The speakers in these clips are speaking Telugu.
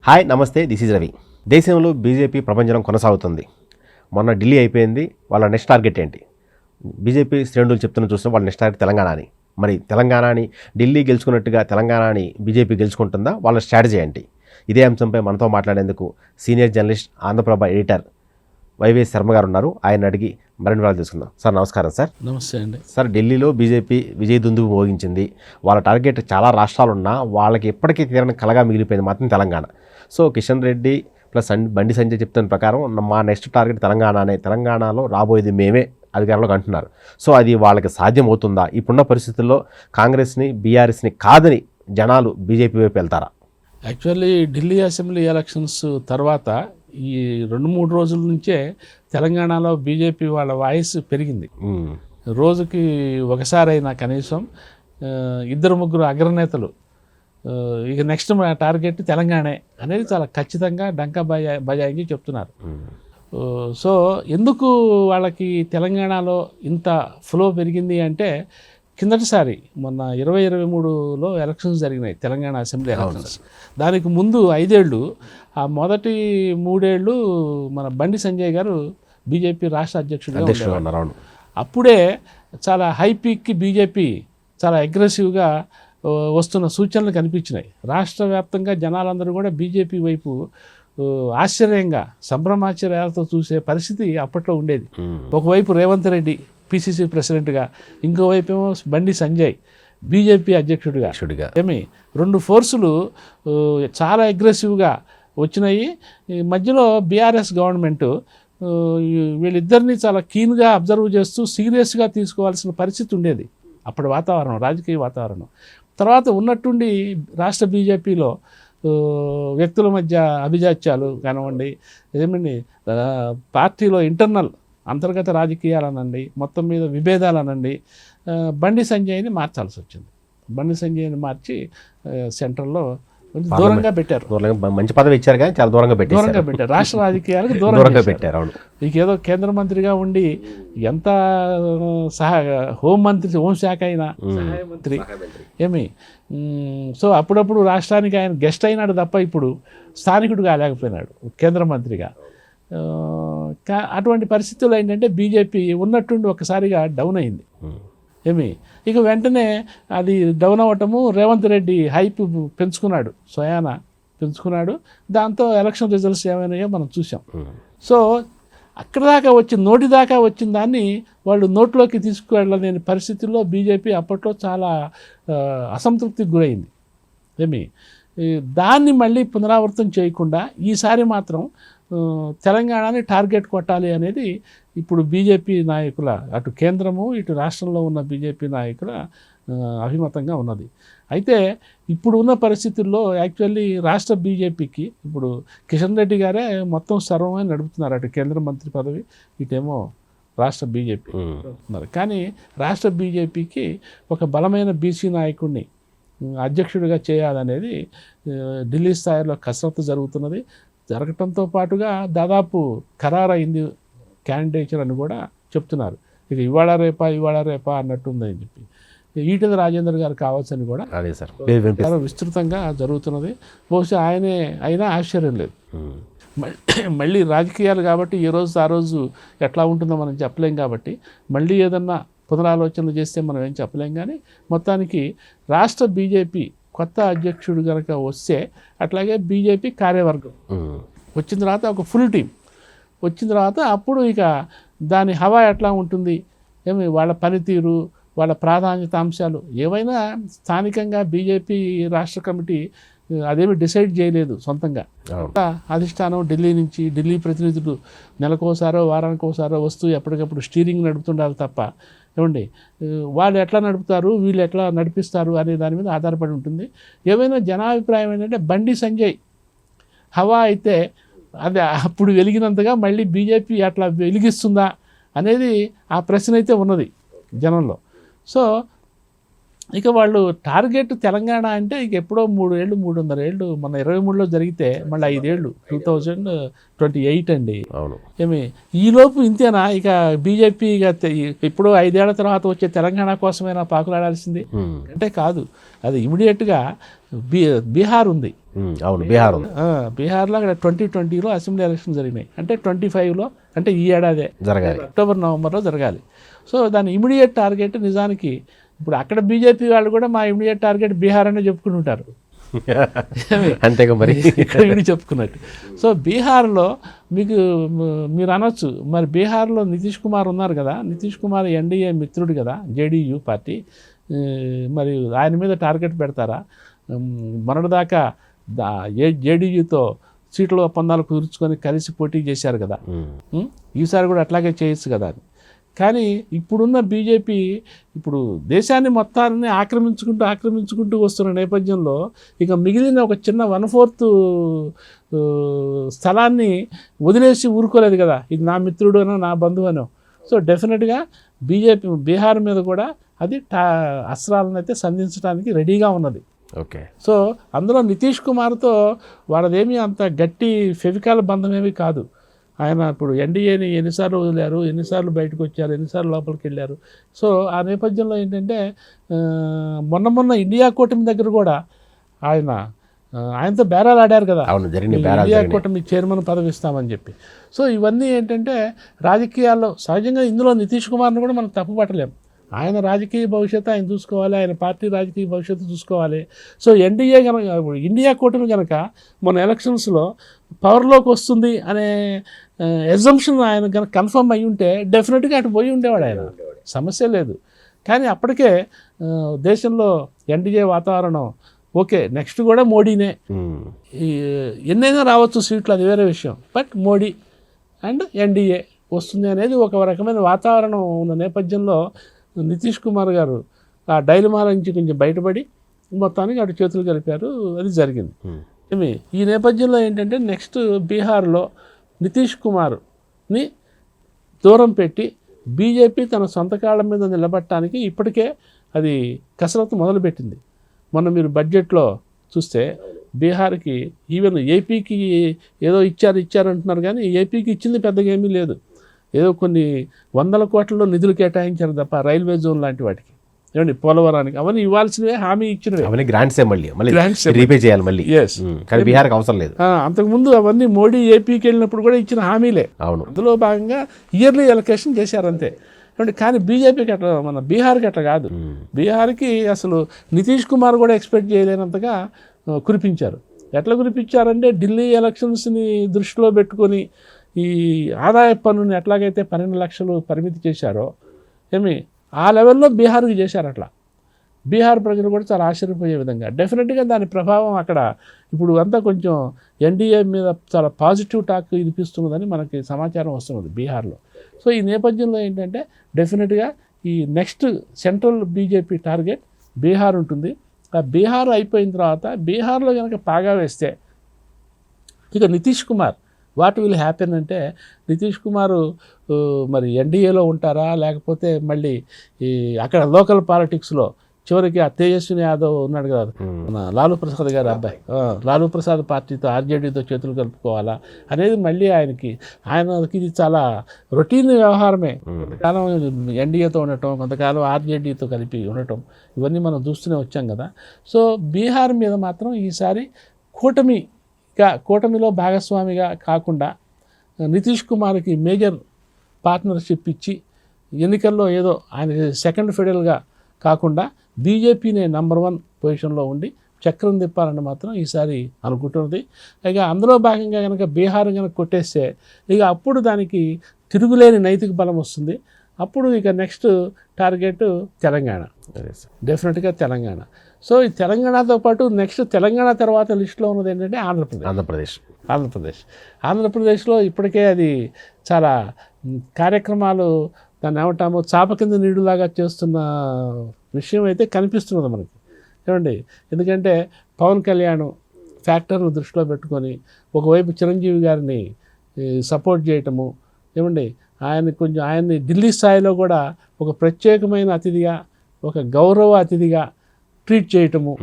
హాయ్ నమస్తే, దిస్ ఈజ్ రవి. దేశంలో బీజేపీ ప్రపంచం కొనసాగుతుంది. మొన్న ఢిల్లీ అయిపోయింది. వాళ్ళ నెక్స్ట్ టార్గెట్ ఏంటి? బీజేపీ శ్రేణులు చెప్తున్న చూస్తే వాళ్ళ నెక్స్ట్ టార్గెట్ తెలంగాణని. మరి తెలంగాణని ఢిల్లీ గెలుచుకున్నట్టుగా తెలంగాణని బీజేపీ గెలుచుకుంటుందా? వాళ్ళ స్ట్రాటజీ ఏంటి? ఇదే అంశంపై మనతో మాట్లాడేందుకు senior journalist, Andhra Prabha editor YVS Sharma garu ఉన్నారు. ఆయన అడిగి మరిన్ని వివరాలు తీసుకుందాం. సార్ నమస్కారం. సార్ నమస్తే అండి. సార్, ఢిల్లీలో బీజేపీ విజయ దుందుకు మోగించింది. వాళ్ళ టార్గెట్ చాలా రాష్ట్రాలు ఉన్నా వాళ్ళకి ఎప్పటికీ తీరని కలగా మిగిలిపోయింది మాత్రం తెలంగాణ. సో కిషన్ రెడ్డి ప్లస్ బండి సంజయ్ చెప్తున్న ప్రకారం మా నెక్స్ట్ టార్గెట్ తెలంగాణనే, తెలంగాణలో రాబోయేది మేమే అధికారంలోకి అంటున్నారు. సో అది వాళ్ళకి సాధ్యమవుతుందా? ఇప్పుడున్న పరిస్థితుల్లో కాంగ్రెస్ని, బీఆర్ఎస్ని కాదని జనాలు బీజేపీ వైపు వెళ్తారా? యాక్చువల్లీ ఢిల్లీ అసెంబ్లీ ఎలక్షన్స్ తర్వాత ఈ 2-3 రోజుల నుంచే తెలంగాణలో బీజేపీ వాళ్ళ వాయిస్ పెరిగింది. రోజుకి ఒకసారైనా కనీసం 2-3 అగ్రనేతలు ఇక నెక్స్ట్ టార్గెట్ తెలంగాణే అనేది చాలా ఖచ్చితంగా డంకా బజాయించి చెప్తున్నారు. సో ఎందుకు వాళ్ళకి తెలంగాణలో ఇంత ఫ్లో పెరిగింది అంటే, కిందటిసారి మొన్న 2023లో ఎలక్షన్స్ జరిగినాయి, తెలంగాణ అసెంబ్లీ ఎలక్షన్స్. దానికి ముందు 5 ఏళ్ళు, ఆ మొదటి 3 ఏళ్ళు మన బండి సంజయ్ గారు బీజేపీ రాష్ట్ర అధ్యక్షుడిగా ఉన్నారు. అప్పుడే చాలా హై పీక్కి బీజేపీ చాలా అగ్రెసివ్గా వస్తున్న సూచనలు కనిపించినాయి. రాష్ట్ర వ్యాప్తంగా జనాలందరూ కూడా బీజేపీ వైపు ఆశ్చర్యంగా, సంభ్రమాశ్చర్యాలతో చూసే పరిస్థితి అప్పట్లో ఉండేది. ఒకవైపు రేవంత్ రెడ్డి పిసిసి ప్రెసిడెంట్గా, ఇంకోవైపు ఏమో బండి సంజయ్ బీజేపీ అధ్యక్షుడిగా. ఏమి 2 ఫోర్సులు చాలా అగ్రెసివ్గా వచ్చినాయి. మధ్యలో బీఆర్ఎస్ గవర్నమెంట్ వీళ్ళిద్దరినీ చాలా కీన్గా అబ్జర్వ్ చేస్తూ సీరియస్గా తీసుకోవాల్సిన పరిస్థితి ఉండేది అప్పటి వాతావరణం, రాజకీయ వాతావరణం. తర్వాత ఉన్నట్టుండి రాష్ట్ర బీజేపీలో వ్యక్తుల మధ్య అభిజాత్యాలు కానివ్వండి, ఏమండి పార్టీలో ఇంటర్నల్ అంతర్గత రాజకీయాలనండి, మొత్తం మీద విభేదాలనండి, బండి సంజయ్ని మార్చాల్సి వచ్చింది. బండి సంజయ్ని మార్చి సెంట్రల్లో దూరంగా పెట్టారు. మంచి పదవి ఇచ్చారు కానీ చాలా దూరంగా పెట్టారు. రాష్ట్ర రాజకీయాలకు దూరంగా పెట్టారు. నీకేదో కేంద్ర మంత్రిగా ఉండి ఎంత హోంశాఖ అయినా సహాయ మంత్రి ఏమి, సో అప్పుడప్పుడు రాష్ట్రానికి ఆయన గెస్ట్ అయినాడు తప్ప ఇప్పుడు స్థానికుడు కాలేకపోయినాడు కేంద్ర మంత్రిగా. అటువంటి పరిస్థితుల్లో ఏంటంటే బీజేపీ ఉన్నట్టుండి ఒకసారిగా డౌన్ అయింది. ఏమి ఇక వెంటనే అది డౌన్ అవ్వటము, రేవంత్ రెడ్డి హైప్ పెంచుకున్నాడు, స్వయాన పెంచుకున్నాడు. దాంతో ఎలక్షన్ రిజల్ట్స్ ఏమైనాయో మనం చూసాం. సో అక్కడ దాకా నోటి దాకా వచ్చిన దాన్ని వాళ్ళు నోట్లోకి తీసుకువెళ్ళలేని పరిస్థితుల్లో బీజేపీ అప్పట్లో చాలా అసంతృప్తికి గురైంది. ఏమి దాన్ని మళ్ళీ పునరావృతం చేయకుండా ఈసారి మాత్రం తెలంగాణని టార్గెట్ కొట్టాలి అనేది ఇప్పుడు బీజేపీ నాయకుల, అటు కేంద్రము ఇటు రాష్ట్రంలో ఉన్న బీజేపీ నాయకుల అభిమతంగా ఉన్నది. అయితే ఇప్పుడు ఉన్న పరిస్థితుల్లో యాక్చువల్లీ రాష్ట్ర బీజేపీకి ఇప్పుడు కిషన్ రెడ్డి గారే మొత్తం సర్వమే నడుపుతున్నారు. అటు కేంద్ర మంత్రి పదవి, ఇటేమో రాష్ట్ర బీజేపీ ఉన్నారు. కానీ రాష్ట్ర బీజేపీకి ఒక బలమైన బీసీ నాయకుడిని అధ్యక్షుడిగా చేయాలనేది ఢిల్లీ స్థాయిలో కసరత్తు జరుగుతున్నది. జరగటంతో పాటుగా దాదాపు ఖరారైంది క్యాండిడేచర్ అని కూడా చెప్తున్నారు. ఇక ఇవాళ రేపా అన్నట్టుందని చెప్పి ఈటెల రాజేందర్ గారు కావాల్సని కూడా చాలా విస్తృతంగా జరుగుతున్నది. బహుశా ఆయనే అయినా ఆశ్చర్యం లేదు. మళ్ళీ రాజకీయాలు కాబట్టి ఈ రోజు ఆ రోజు ఎట్లా ఉంటుందో మనం చెప్పలేం. కాబట్టి మళ్ళీ ఏదన్నా పునరాలోచనలు చేస్తే మనం ఏం చెప్పలేం. కానీ మొత్తానికి రాష్ట్ర బీజేపీ కొత్త అధ్యక్షుడు కనుక వస్తే, అట్లాగే బీజేపీ కార్యవర్గం వచ్చిన తర్వాత ఒక ఫుల్ టీం వచ్చిన తర్వాత అప్పుడు ఇక దాని హవా ఎట్లా ఉంటుంది, ఏమి వాళ్ళ పనితీరు, వాళ్ళ ప్రాధాన్యత అంశాలు ఏవైనా స్థానికంగా బీజేపీ రాష్ట్ర కమిటీ అదేమి డిసైడ్ చేయలేదు సొంతంగా. అధిష్టానం ఢిల్లీ నుంచి, ఢిల్లీ ప్రతినిధులు నెలకోసారో వారానికోసారో వస్తూ ఎప్పటికప్పుడు స్టీరింగ్ నడుపుతుండాలి తప్ప, ఏమండి వాళ్ళు ఎట్లా నడుపుతారు, వీళ్ళు ఎట్లా నడిపిస్తారు అనే దాని మీద ఆధారపడి ఉంటుంది. ఏమైనా జనాభిప్రాయం ఏంటంటే బండి సంజయ్ హవా అయితే అది అప్పుడు వెలిగినంతగా మళ్ళీ బీజేపీ అట్లా వెలిగిస్తుందా అనేది ఆ ప్రశ్న అయితే ఉన్నది జనంలో. సో ఇక వాళ్ళు టార్గెట్ తెలంగాణ అంటే ఇక ఎప్పుడో 3 ఏళ్ళు 3.5 ఏళ్ళు మన 23లో జరిగితే మళ్ళీ 5 ఏళ్ళు 2028 అండి. అవును. ఏమి ఈలోపు ఇంతేనా ఇక బీజేపీ ఇక ఇప్పుడు 5 ఏళ్ల తర్వాత వచ్చే తెలంగాణ కోసమైనా పాకులాడాల్సింది అంటే కాదు. అది ఇమీడియట్గా బీహార్ ఉంది. అవును, బీహార్ ఉంది. బీహార్లో అక్కడ 2020లో అసెంబ్లీ ఎలక్షన్ జరిగినాయి. అంటే 25లో, అంటే ఈ ఏడాదే జరగాలి, అక్టోబర్ నవంబర్లో జరగాలి. సో దాని ఇమీడియట్ టార్గెట్ నిజానికి ఇప్పుడు అక్కడ బీజేపీ వాళ్ళు కూడా మా ఇమీడియట్ టార్గెట్ బీహార్ అనే చెప్పుకుంటుంటారు. అంతేగా మరి ఇక్కడ వీడి చెప్పుకున్నట్టు. సో బీహార్లో మీరు అనొచ్చు, మరి బీహార్లో నితీష్ కుమార్ ఉన్నారు కదా, నితీష్ కుమార్ ఎన్డీఏ మిత్రుడు కదా, జేడీయూ పార్టీ, మరి ఆయన మీద టార్గెట్ పెడతారా? మొన్నటిదాకా జేడీయూతో సీట్ల ఒప్పందాలు కుదుర్చుకొని కలిసి పోటీ చేశారు కదా, ఈసారి కూడా అట్లాగే చేయొచ్చు కదా అని. కానీ ఇప్పుడున్న బీజేపీ ఇప్పుడు దేశాన్ని మొత్తాన్ని ఆక్రమించుకుంటూ వస్తున్న నేపథ్యంలో ఇక మిగిలిన ఒక చిన్న 1/4 స్థలాన్ని వదిలేసి ఊరుకోలేదు కదా, ఇది నా మిత్రుడు అనో నా బంధువు అనో. సో డెఫినెట్గా బీజేపీ బీహార్ మీద కూడా అది అస్త్రాలను అయితే సంధించడానికి రెడీగా ఉన్నది. ఓకే. సో అందులో నితీష్ కుమార్తో వాళ్ళదేమీ అంత గట్టి ఫెవికాల్ బంధం ఏమీ కాదు. ఆయన ఇప్పుడు ఎన్డీఏని ఎన్నిసార్లు వదిలారు, ఎన్నిసార్లు బయటకు వచ్చారు, ఎన్నిసార్లు లోపలికి వెళ్ళారు. సో ఆ నేపథ్యంలో ఏంటంటే మొన్న ఇండియా కూటమి దగ్గర కూడా ఆయనతో బేరాలు ఆడారు కదా, ఇండియా కూటమి చైర్మన్ పదవి ఇస్తామని చెప్పి. సో ఇవన్నీ ఏంటంటే రాజకీయాల్లో సహజంగా ఇందులో నితీష్ కుమార్ని కూడా మనం తప్పుపట్టలేం. ఆయన రాజకీయ భవిష్యత్తు ఆయన చూసుకోవాలి, ఆయన పార్టీ రాజకీయ భవిష్యత్తు చూసుకోవాలి. సో ఎన్డీఏ కనుక ఇండియా కూటమి కనుక మన ఎలక్షన్స్లో పవర్లోకి వస్తుంది అనే ఎగ్జంప్షన్ ఆయన కనుక కన్ఫర్మ్ అయ్యి ఉంటే డెఫినెట్గా అటు పోయి ఉండేవాడు, ఆయన సమస్య లేదు. కానీ అప్పటికే దేశంలో ఎన్డీఏ వాతావరణం ఓకే, నెక్స్ట్ కూడా మోడీనే, ఎన్నైనా రావచ్చు సీట్లు, అది వేరే విషయం, బట్ మోడీ అండ్ ఎన్డీఏ వస్తుంది అనేది ఒక రకమైన వాతావరణం ఉన్న నేపథ్యంలో నితీష్ కుమార్ గారు ఆ డైలమా నుంచి కొంచెం బయటపడి మొత్తానికి అటు చేతులు కలిపారు, అది జరిగింది. ఈ నేపథ్యంలో ఏంటంటే నెక్స్ట్ బీహార్లో నితీష్ కుమార్ని దూరం పెట్టి బీజేపీ తన సొంత కాళ్ళ మీద నిలబడటానికి ఇప్పటికే అది కసరత్తు మొదలుపెట్టింది. మొన్న మీరు బడ్జెట్లో చూస్తే బీహార్కి, ఈవెన్ ఏపీకి ఏదో ఇచ్చారంటున్నారు, కానీ ఏపీకి ఇచ్చింది పెద్దగా ఏమీ లేదు. ఏదో కొన్ని 100 కోట్లలో నిధులు కేటాయించారు తప్ప రైల్వే జోన్ లాంటి వాటికి, ఏమండి పోలవరానికి, అవన్నీ ఇవ్వాల్సినవే, హామీ ఇచ్చినవే, అవన్నీ గ్రాంట్సే, మళ్ళీ రీపే చేయాలి మళ్ళీ. కానీ బీహార్కి అవసరం లేదు. అంతకుముందు అవన్నీ మోడీ ఏపీకి వెళ్ళినప్పుడు కూడా ఇచ్చిన హామీలే. అవును, అందులో భాగంగా ఇయర్లీ అలొకేషన్ చేశారంతే. కానీ బీజేపీకి అట్లా, మన బీహార్కి అట్లా కాదు. బీహార్కి అసలు నితీష్ కుమార్ కూడా ఎక్స్పెక్ట్ చేయలేనంతగా కురిపించారు. ఎట్లా కురిపించారంటే ఢిల్లీ ఎలక్షన్స్ని దృష్టిలో పెట్టుకొని ఈ ఆదాయ పన్నుని ఎట్లాగైతే 12 లక్షలు పరిమితి చేశారో ఆ లెవెల్లో బీహార్కి చేశారు. అట్లా బీహార్ ప్రజలు కూడా చాలా ఆశ్చర్యపోయే విధంగా డెఫినెట్గా దాని ప్రభావం అక్కడ ఇప్పుడు అంతా కొంచెం ఎన్డీఏ మీద చాలా పాజిటివ్ టాక్ వినిపిస్తున్నదని మనకి సమాచారం వస్తున్నది బీహార్లో. సో ఈ నేపథ్యంలో ఏంటంటే డెఫినెట్గా ఈ next central BJP target Bihar ఉంటుంది. ఆ బీహార్ అయిపోయిన తర్వాత బీహార్లో కనుక పాగా వేస్తే ఇక Nitish Kumar what will happen అంటే, నితీష్ కుమారు మరి ఎన్డీఏలో ఉంటారా, లేకపోతే మళ్ళీ ఈ అక్కడ లోకల్ పాలిటిక్స్లో చివరికి ఆ తేజస్విని యాదవ్ ఉన్నాడు కదా, మన లాలూ ప్రసాద్ గారి అబ్బాయి, లాలూ ప్రసాద్ పార్టీతో ఆర్జేడీతో చేతులు కలుపుకోవాలా అనేది మళ్ళీ ఆయనకి ఇది చాలా రొటీన్ వ్యవహారమే. కొంతకాలం ఎన్డీఏతో ఉండటం, కొంతకాలం ఆర్జేడీతో కలిపి ఉండటం, ఇవన్నీ మనం చూస్తూనే వచ్చాం కదా. సో బీహార్ మీద మాత్రం ఈసారి కూటమిలో భాగస్వామిగా కాకుండా నితీష్ కుమార్కి మేజర్ పార్ట్నర్షిప్ ఇచ్చి ఎన్నికల్లో ఏదో ఆయన సెకండ్ ఫిడల్గా కాకుండా బీజేపీనే నంబర్ 1 పొజిషన్లో ఉండి చక్రం తిప్పాలని మాత్రం ఈసారి అనుకుంటున్నది. ఇక అందులో భాగంగా కనుక బీహార్ కనుక కొట్టేస్తే ఇక అప్పుడు దానికి తిరుగులేని నైతిక బలం వస్తుంది. అప్పుడు ఇక నెక్స్ట్ టార్గెట్ తెలంగాణ, డెఫినెట్గా తెలంగాణ. సో ఈ తెలంగాణతో పాటు నెక్స్ట్ తెలంగాణ తర్వాత లిస్టులో ఉన్నది ఏంటంటే ఆంధ్రప్రదేశ్లో ఇప్పటికే అది చాలా కార్యక్రమాలు దాన్ని ఏమంటామో చాప కింద నీడులాగా చేస్తున్న విషయం అయితే కనిపిస్తున్నది మనకి, ఏమండి. ఎందుకంటే పవన్ కళ్యాణ్ ఫ్యాక్టర్ను దృష్టిలో పెట్టుకొని ఒకవైపు చిరంజీవి గారిని సపోర్ట్ చేయటము, ఏమండి, ఆయన్ని ఢిల్లీ స్థాయిలో కూడా ఒక ప్రత్యేకమైన అతిథిగా, ఒక గౌరవ అతిథిగా ట్రీట్ చేయటము,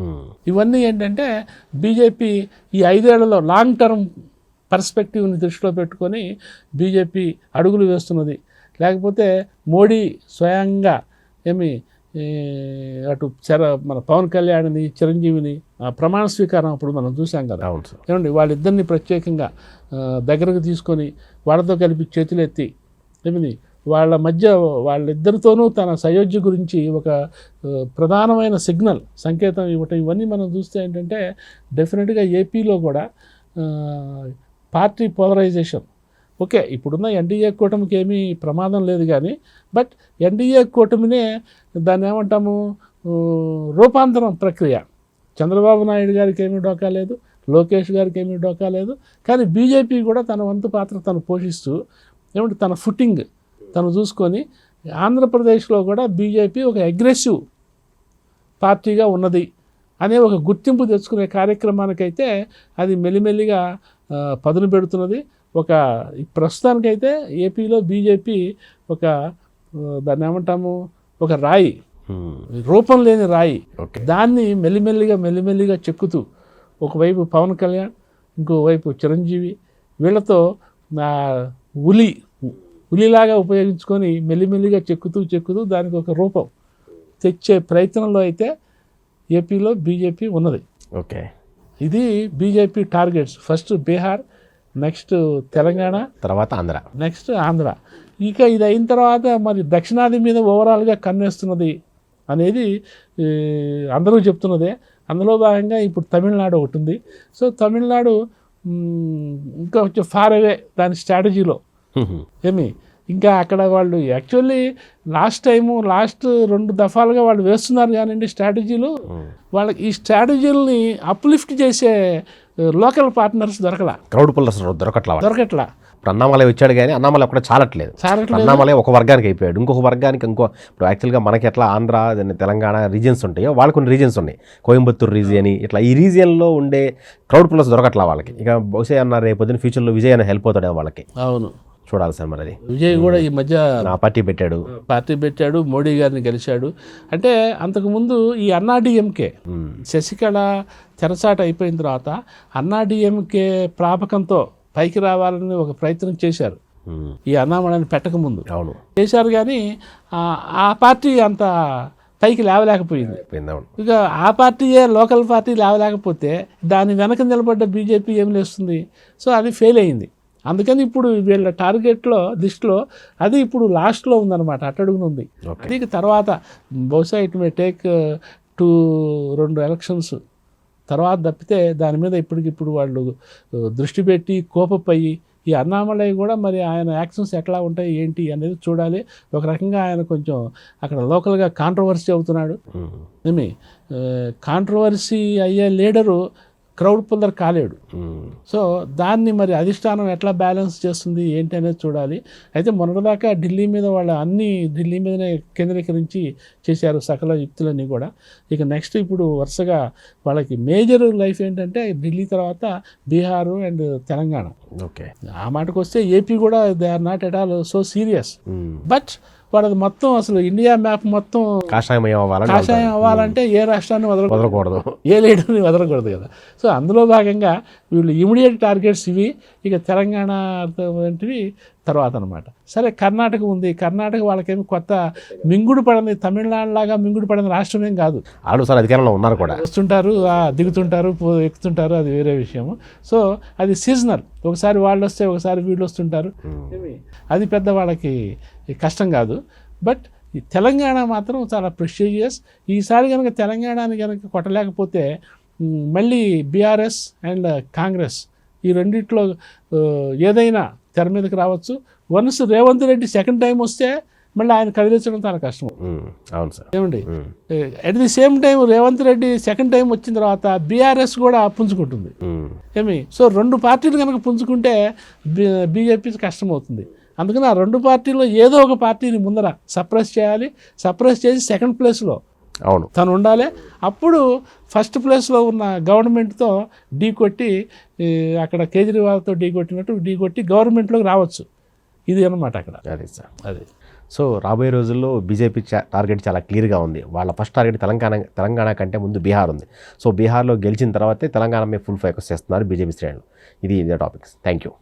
ఇవన్నీ ఏంటంటే బీజేపీ ఈ 5 ఏళ్లలో లాంగ్ టర్మ్ పర్స్పెక్టివ్ని దృష్టిలో పెట్టుకొని బీజేపీ అడుగులు వేస్తున్నది. లేకపోతే మోడీ స్వయంగా అటు మన పవన్ కళ్యాణ్ని చిరంజీవిని ప్రమాణ స్వీకారం అప్పుడు మనం చూసాం కదా. అవును సార్. ఏమండి వాళ్ళిద్దరిని ప్రత్యేకంగా దగ్గరకు తీసుకొని వాళ్ళతో కలిపి చేతులెత్తి ఏమిది వాళ్ళ మధ్య వాళ్ళిద్దరితోనూ తన సయోధ్య గురించి ఒక ప్రధానమైన సిగ్నల్ సంకేతం ఇవ్వటం, ఇవన్నీ మనం చూస్తే ఏంటంటే డెఫినెట్గా ఏపీలో కూడా పార్టీ పోలరైజేషన్ ఓకే ఇప్పుడున్న ఎన్డీఏ కూటమికి ఏమీ ప్రమాదం లేదు కానీ బట్ ఎన్డీఏ కూటమినే దాన్ని ఏమంటాము రూపాంతరం ప్రక్రియ. చంద్రబాబు నాయుడు గారికి ఏమీ డోకా లేదు, లోకేష్ గారికి ఏమీ డోకా లేదు, కానీ బీజేపీ కూడా తన వంతు పాత్ర తను పోషిస్తూ ఏమంటే తన ఫుట్టింగ్ తను చూసుకొని ఆంధ్రప్రదేశ్లో కూడా బీజేపీ ఒక అగ్రెసివ్ పార్టీగా ఉన్నది అనే ఒక గుర్తింపు తెచ్చుకునే కార్యక్రమానికైతే అది మెల్లిమెల్లిగా పదును పెడుతున్నది. ఒక ప్రస్తుతానికైతే ఏపీలో బీజేపీ ఒక దాన్ని ఏమంటాము ఒక రాయి, రూపం లేని రాయి, దాన్ని మెల్లిమెల్లిగా చెక్కుతూ ఒకవైపు పవన్ కళ్యాణ్ ఇంకోవైపు చిరంజీవి వీళ్ళతో ఉలిలాగా ఉపయోగించుకొని మెల్లిమెల్లిగా చెక్కుతూ దానికి ఒక రూపం తెచ్చే ప్రయత్నంలో అయితే ఏపీలో బీజేపీ ఉన్నది. ఓకే, ఇది BJP targets. First Bihar, next Telangana, తర్వాత ఆంధ్ర, నెక్స్ట్ ఆంధ్ర. ఇక ఇది అయిన తర్వాత మరి దక్షిణాది మీద ఓవరాల్గా కన్నేస్తున్నది అనేది అందరూ చెప్తున్నదే. అందులో భాగంగా ఇప్పుడు తమిళనాడు ఒకటి ఉంది. సో తమిళనాడు ఇంకా కొంచెం ఫార్ అవే దాని స్ట్రాటజీలో ఇంకా అక్కడ వాళ్ళు యాక్చువల్లీ లాస్ట్ 2 దఫాలుగా వాళ్ళు వేస్తున్నారు కానివ్వండి స్ట్రాటజీలు. వాళ్ళకి ఈ స్ట్రాటజీలని అప్లిఫ్ట్ చేసే లోకల్ పార్ట్నర్స్ క్రౌడ్ పుల్లర్స్ దొరకట్లా. ఇప్పుడు అన్నామలై వచ్చాడు కానీ అన్నామలై ఒక్కడ చాలట్లేదు. అన్నామలై ఒక వర్గానికి అయిపోయాడు, ఇంకొక వర్గానికి ఇప్పుడు యాక్చువల్గా మనకి ఎట్లా ఆంధ్ర తెలంగాణ రీజియన్స్ ఉంటాయో వాళ్ళకి కొన్ని రీజియన్స్ ఉన్నాయి, కోయంబత్తూరు రీజియన్, ఇట్లా ఈ రీజియన్లో ఉండే క్రౌడ్ పుల్లర్స్ దొరకట్లా వాళ్ళకి. ఇక బహుశా అన్న రేపొద్దున ఫ్యూచర్లో విజయ్ అన్న హెల్ప్ అవుతాడేమో వాళ్ళకి. అవును, చూడాలి సార్. మరి అది విజయ్ కూడా ఈ మధ్య పార్టీ పెట్టాడు, మోడీ గారిని గెలిచాడు. అంటే అంతకుముందు ఈ అన్నాడీఎంకే శశికళ తెరచాట అయిపోయిన తర్వాత అన్నాడీఎంకే ప్రాపకంతో పైకి రావాలని ఒక ప్రయత్నం చేశారు ఈ అన్నామలని పెట్టకముందు. అవును చేశారు కానీ ఆ పార్టీ అంత పైకి లేవలేకపోయింది. ఇక ఆ పార్టీయే లోకల్ పార్టీ లేవలేకపోతే దాని వెనక నిలబడ్డ బీజేపీ ఏం లేస్తుంది. సో అది ఫెయిల్ అయింది. అందుకని ఇప్పుడు వీళ్ళ టార్గెట్లో దిష్టిలో అది ఇప్పుడు లాస్ట్లో ఉందన్నమాట, అట్టడుగునుంది. దీనికి తర్వాత బహుశా ఇట్ మే టేక్ 2 ఎలక్షన్స్ తర్వాత తప్పితే దాని మీద ఇప్పటికిప్పుడు వాళ్ళు దృష్టి పెట్టి కోపపోయి ఈ అన్నామలై కూడా మరి ఆయన యాక్షన్స్ ఎట్లా ఉంటాయి ఏంటి అనేది చూడాలి. ఒక రకంగా ఆయన కొంచెం అక్కడ లోకల్గా కాంట్రవర్సీ అవుతున్నాడు. కాంట్రవర్సీ అయ్యే లీడరు క్రౌడ్ పుల్లర్ కాలేడు. సో దాన్ని మరి అధిష్టానం ఎట్లా బ్యాలెన్స్ చేస్తుంది ఏంటి అనేది చూడాలి. అయితే మొన్నటిదాకా ఢిల్లీ మీద ఢిల్లీ మీదనే కేంద్రీకరించి చేశారు సకల యుక్తులన్నీ కూడా. ఇక నెక్స్ట్ ఇప్పుడు వరుసగా వాళ్ళకి మేజర్ లైఫ్ ఏంటంటే ఢిల్లీ తర్వాత బీహారు అండ్ తెలంగాణ. ఓకే, ఆ మాటకు వస్తే ఏపీ కూడా they are not at all so serious. But వాళ్ళది మొత్తం అసలు ఇండియా మ్యాప్ మొత్తం కాషాయం అవ్వాలంటే ఏ రాష్ట్రాన్ని వదలకూడదు, ఏ లీడర్ని వదలకూడదు కదా. సో అందులో భాగంగా వీళ్ళు ఇమీడియట్ టార్గెట్స్ ఇవి. ఇక తెలంగాణ వంటివి తర్వాత అనమాట. సరే కర్ణాటక ఉంది. కర్ణాటక వాళ్ళకేమి కొత్త మింగుడు పడని తమిళనాడు లాగా మింగుడు పడని రాష్ట్రం ఏం కాదు. సార్ అధికారంలో ఉన్నారు కూడా, వస్తుంటారు దిగుతుంటారు ఎక్కుతుంటారు, అది వేరే విషయము. సో అది సీజనల్, ఒకసారి వాళ్ళు వస్తే ఒకసారి వీళ్ళు వస్తుంటారు. అది పెద్ద వాళ్ళకి కష్టం కాదు. బట్ ఈ తెలంగాణ మాత్రం చాలా ప్రెస్టీజియస్. ఈసారి కనుక తెలంగాణని కనుక కొట్టలేకపోతే మళ్ళీ బీఆర్ఎస్ అండ్ కాంగ్రెస్ ఈ రెండిట్లో ఏదైనా తెర మీదకి రావచ్చు. Once Revanth Reddy second time వస్తే మళ్ళీ ఆయన కదిలించడం చాలా కష్టం. అవును సార్. ఏమండి, at the same time Revanth Reddy second time వచ్చిన తర్వాత బీఆర్ఎస్ కూడా పుంజుకుంటుంది. సో 2 పార్టీలు కనుక పుంజుకుంటే బీజేపీ కష్టం అవుతుంది. అందుకని ఆ 2 పార్టీల్లో ఏదో ఒక పార్టీని ముందర సప్రెస్ చేసి సెకండ్ ప్లేస్లో తను ఉండాలి. అప్పుడు ఫస్ట్ ప్లేస్లో ఉన్న గవర్నమెంట్తో ఢీకొట్టి అక్కడ కేజ్రీవాల్తో ఢీకొట్టి గవర్నమెంట్లోకి రావచ్చు. ఇది అన్నమాట అక్కడ. అదే సో రాబోయే రోజుల్లో బీజేపీ టార్గెట్ చాలా క్లియర్గా ఉంది. వాళ్ళ ఫస్ట్ టార్గెట్ తెలంగాణ కంటే ముందు బీహార్ ఉంది. సో బీహార్లో గెలిచిన తర్వాతే తెలంగాణ మీద ఫుల్ ఫోకస్ చేస్తున్నారు బీజేపీ శ్రేణులు. ఇది టాపిక్స్. Thank you.